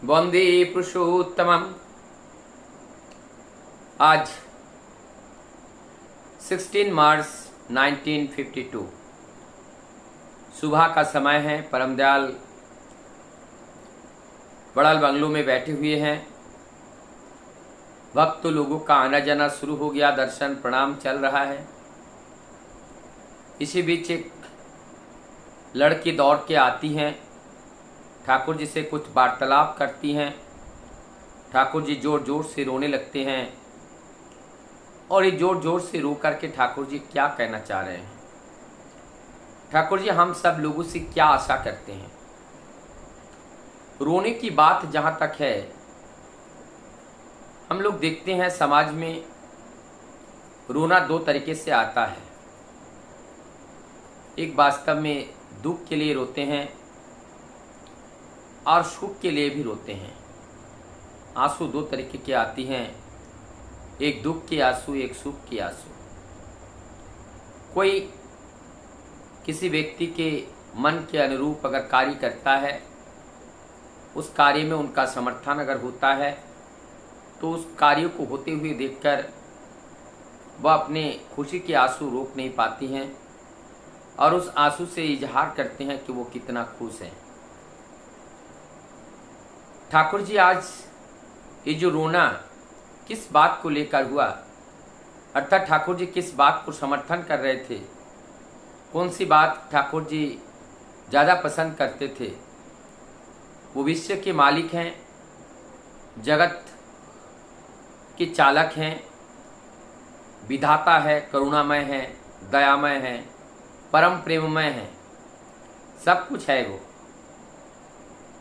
वंदे पुरुषोत्तमम्। आज 16 मार्च 1952 सुबह का समय है। परमदयाल बड़ाल बंगलों में बैठे हुए हैं। भक्त लोगों का आना जाना शुरू हो गया, दर्शन प्रणाम चल रहा है। इसी बीच एक लड़की दौड़ के आती हैं, ठाकुर जी से कुछ वार्तालाप करती हैं। ठाकुर जी जोर जोर से रोने लगते हैं और ये जोर जोर से रो करके ठाकुर जी क्या कहना चाह रहे हैं। ठाकुर जी हम सब लोगों से क्या आशा करते हैं। रोने की बात जहाँ तक है, हम लोग देखते हैं समाज में रोना दो तरीके से आता है। एक वास्तव में दुख के लिए रोते हैं और सुख के लिए भी रोते हैं। आंसू दो तरीके के आती हैं, एक दुख के आंसू, एक सुख के आंसू। कोई किसी व्यक्ति के मन के अनुरूप अगर कार्य करता है, उस कार्य में उनका समर्थन अगर होता है, तो उस कार्य को होते हुए देखकर वह अपने खुशी के आंसू रोक नहीं पाती हैं और उस आंसू से इजहार करते हैं कि वो कितना खुश हैं। ठाकुर जी आज ये जो रोना किस बात को लेकर हुआ, अर्थात ठाकुर जी किस बात को समर्थन कर रहे थे, कौन सी बात ठाकुर जी ज़्यादा पसंद करते थे। वो विश्व के मालिक हैं, जगत के चालक हैं, विधाता है, करुणामय है, दयामय है, परम प्रेममय है, सब कुछ है वो।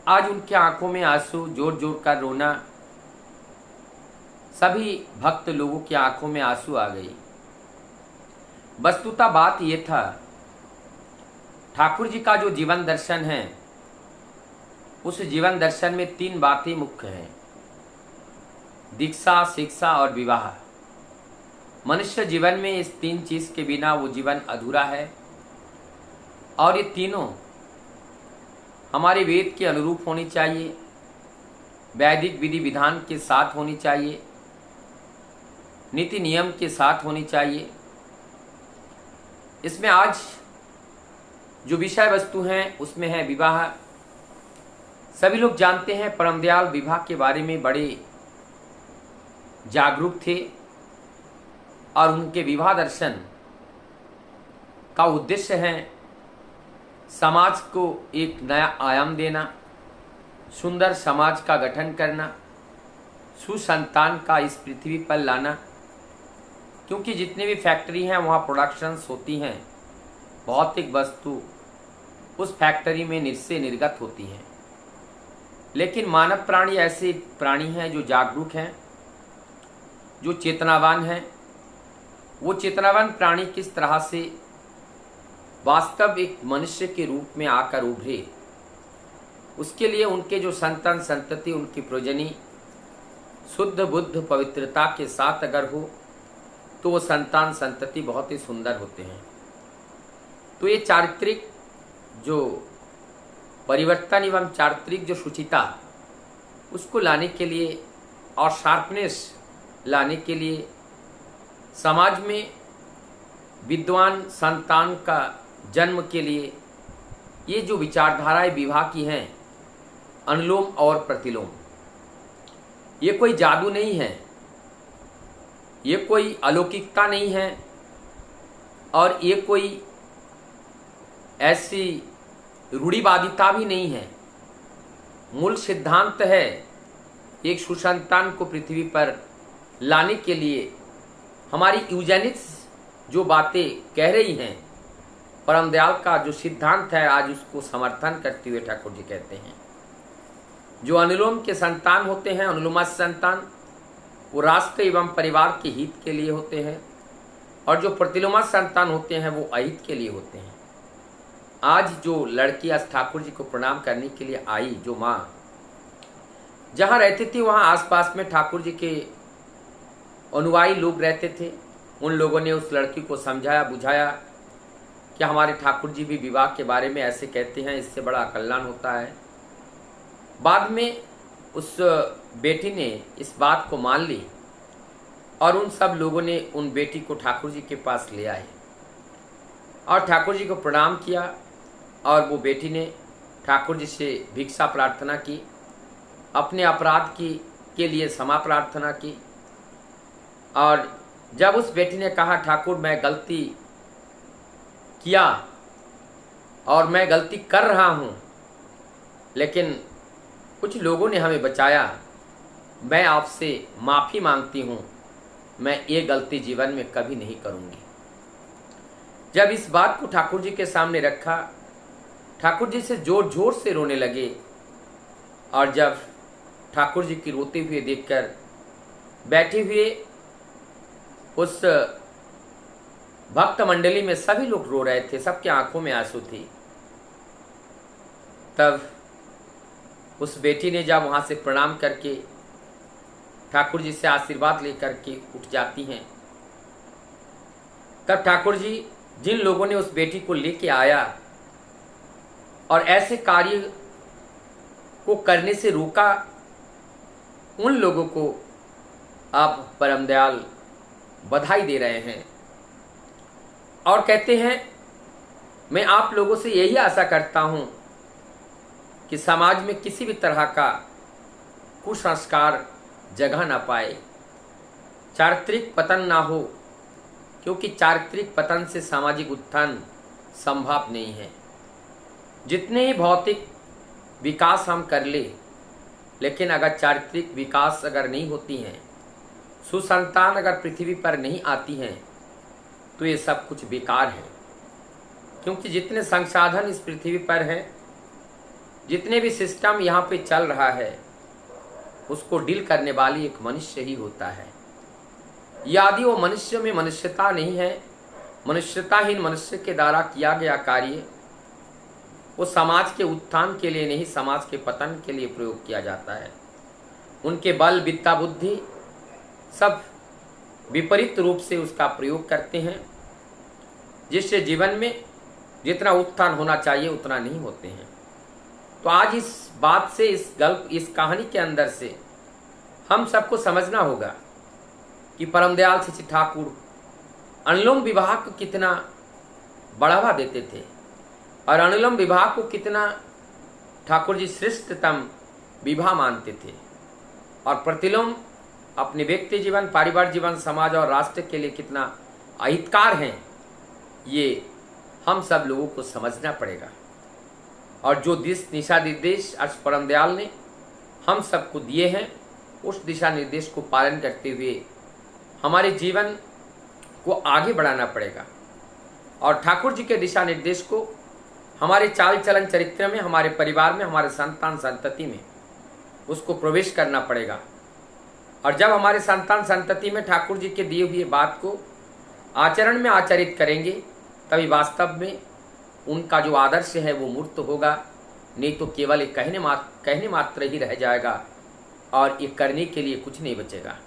आज उनके आंखों में आंसू, जोर जोर कर रोना, सभी भक्त लोगों की आंखों में आंसू आ गई। वस्तुतः बात ये था, ठाकुर जी का जो जीवन दर्शन है, उस जीवन दर्शन में तीन बातें मुख्य हैं: दीक्षा, शिक्षा और विवाह। मनुष्य जीवन में इस तीन चीज के बिना वो जीवन अधूरा है और ये तीनों हमारे वेद के अनुरूप होनी चाहिए, वैदिक विधि विधान के साथ होनी चाहिए, नीति नियम के साथ होनी चाहिए। इसमें आज जो विषय वस्तु हैं उसमें है विवाह। सभी लोग जानते हैं परमदयाल विवाह के बारे में बड़े जागरूक थे और उनके विवाह दर्शन का उद्देश्य है समाज को एक नया आयाम देना, सुंदर समाज का गठन करना, सुसंतान का इस पृथ्वी पर लाना। क्योंकि जितनी भी फैक्ट्री हैं वहाँ प्रोडक्शंस होती हैं, भौतिक वस्तु उस फैक्ट्री में से निर्गत होती हैं। लेकिन मानव प्राणी ऐसे प्राणी हैं जो जागरूक हैं, जो चेतनावान हैं। वो चेतनावान प्राणी किस तरह से वास्तव एक मनुष्य के रूप में आकर उभरे, उसके लिए उनके जो संतान संतति, उनकी प्रोजनी शुद्ध बुद्ध पवित्रता के साथ अगर हो तो वो संतान संतति बहुत ही सुंदर होते हैं। तो ये चारित्रिक जो परिवर्तन एवं चारित्रिक जो शुचिता, उसको लाने के लिए और शार्पनेस लाने के लिए समाज में विद्वान संतान का जन्म के लिए ये जो विचारधाराएं विवाह की हैं, अनुलोम और प्रतिलोम, ये कोई जादू नहीं है, ये कोई अलौकिकता नहीं है और ये कोई ऐसी रूढ़िवादिता भी नहीं है। मूल सिद्धांत है एक सुसंतान को पृथ्वी पर लाने के लिए हमारी यूजेनिक्स जो बातें कह रही हैं, परमदयाल का जो सिद्धांत है, आज उसको समर्थन करते हुए ठाकुर जी कहते हैं जो अनुलोम के संतान होते हैं, अनुलोमा संतान, वो राष्ट्र एवं परिवार के हित के लिए होते हैं और जो प्रतिलोमा संतान होते हैं वो अहित के लिए होते हैं। आज जो लड़की आज ठाकुर जी को प्रणाम करने के लिए आई, जो माँ जहाँ रहती थी वहाँ आसपास में ठाकुर जी के अनुयायी लोग रहते थे। उन लोगों ने उस लड़की को समझाया बुझाया कि हमारे ठाकुर जी भी विवाह के बारे में ऐसे कहते हैं, इससे बड़ा कल्याण होता है। बाद में उस बेटी ने इस बात को मान ली और उन सब लोगों ने उन बेटी को ठाकुर जी के पास ले आए और ठाकुर जी को प्रणाम किया और वो बेटी ने ठाकुर जी से भिक्षा प्रार्थना की, अपने अपराध के लिए क्षमा प्रार्थना की। और जब उस बेटी ने कहा ठाकुर मैं गलती किया और मैं गलती कर रहा हूँ, लेकिन कुछ लोगों ने हमें बचाया, मैं आपसे माफ़ी मांगती हूँ, मैं ये गलती जीवन में कभी नहीं करूँगी। जब इस बात को ठाकुर जी के सामने रखा, ठाकुर जी से जोर जोर से रोने लगे और जब ठाकुर जी की रोते हुए देखकर बैठे हुए उस भक्त मंडली में सभी लोग रो रहे थे, सबके आंखों में आंसू थी, तब उस बेटी ने जब वहाँ से प्रणाम करके ठाकुर जी से आशीर्वाद लेकर के उठ जाती हैं, तब ठाकुर जी जिन लोगों ने उस बेटी को लेके आया और ऐसे कार्य को करने से रोका, उन लोगों को आप परम दयाल बधाई दे रहे हैं और कहते हैं मैं आप लोगों से यही आशा करता हूं कि समाज में किसी भी तरह का कुसंस्कार जगह ना पाए, चारित्रिक पतन ना हो, क्योंकि चारित्रिक पतन से सामाजिक उत्थान संभव नहीं है। जितने ही भौतिक विकास हम कर ले, लेकिन अगर चारित्रिक विकास अगर नहीं होती हैं, सुसंतान अगर पृथ्वी पर नहीं आती हैं, तो ये सब कुछ बेकार है। क्योंकि जितने संसाधन इस पृथ्वी पर हैं, जितने भी सिस्टम यहाँ पे चल रहा है, उसको डील करने वाली एक मनुष्य ही होता है। यदि वो मनुष्य में मनुष्यता नहीं है, मनुष्यताहीन मनुष्य के द्वारा किया गया कार्य वो समाज के उत्थान के लिए नहीं, समाज के पतन के लिए प्रयोग किया जाता है। उनके बल विद्या बुद्धि सब विपरीत रूप से उसका प्रयोग करते हैं, जिससे जीवन में जितना उत्थान होना चाहिए उतना नहीं होते हैं। तो आज इस बात से, इस कहानी के अंदर से हम सबको समझना होगा कि परम दयाल श्री ठाकुर अनुलोम विवाह को कितना बढ़ावा देते थे और अनुलोम विवाह को कितना ठाकुर जी श्रेष्ठतम विवाह मानते थे, और प्रतिलोम अपने व्यक्ति जीवन, पारिवारिक जीवन, समाज और राष्ट्र के लिए कितना अहितकार हैं, ये हम सब लोगों को समझना पड़ेगा। और जो दिशा निर्देश आज परम दयाल ने हम सबको दिए हैं, उस दिशा निर्देश को पालन करते हुए हमारे जीवन को आगे बढ़ाना पड़ेगा और ठाकुर जी के दिशा निर्देश को हमारे चाल चलन चरित्र में, हमारे परिवार में, हमारे संतान संतति में उसको प्रवेश करना पड़ेगा। और जब हमारे संतान संतति में ठाकुर जी के दिए हुए बात को आचरण में आचरित करेंगे, तभी वास्तव में उनका जो आदर्श है वो मूर्त होगा, नहीं तो केवल एक कहने मात्र ही रह जाएगा और ये करने के लिए कुछ नहीं बचेगा।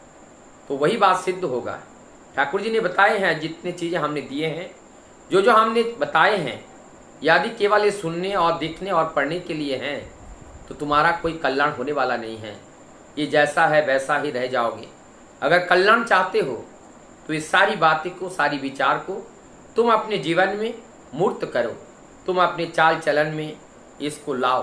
तो वही बात सिद्ध होगा। ठाकुर जी ने बताए हैं, जितने चीज़ें हमने दिए हैं, जो हमने बताए हैं, यदि केवल ये सुनने और देखने और पढ़ने के लिए हैं, तो तुम्हारा कोई कल्याण होने वाला नहीं है। ये जैसा है वैसा ही रह जाओगे। अगर कल्याण चाहते हो तो ये सारी बातें को, सारी विचार को तुम अपने जीवन में मूर्त करो, तुम अपने चाल चलन में इसको लाओ,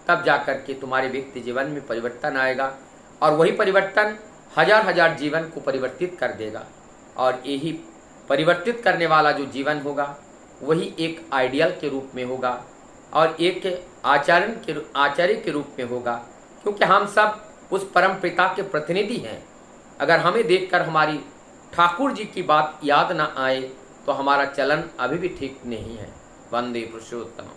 तब जाकर के तुम्हारे व्यक्ति जीवन में परिवर्तन आएगा और वही परिवर्तन हजार हजार जीवन को परिवर्तित कर देगा। और यही परिवर्तित करने वाला जो जीवन होगा वही एक आइडियल के रूप में होगा और एक आचार्य के रूप में होगा, क्योंकि हम सब उस परम पिता के प्रतिनिधि हैं। अगर हमें देखकर हमारी ठाकुर जी की बात याद ना आए तो हमारा चलन अभी भी ठीक नहीं है। वंदे पुरुषोत्तम।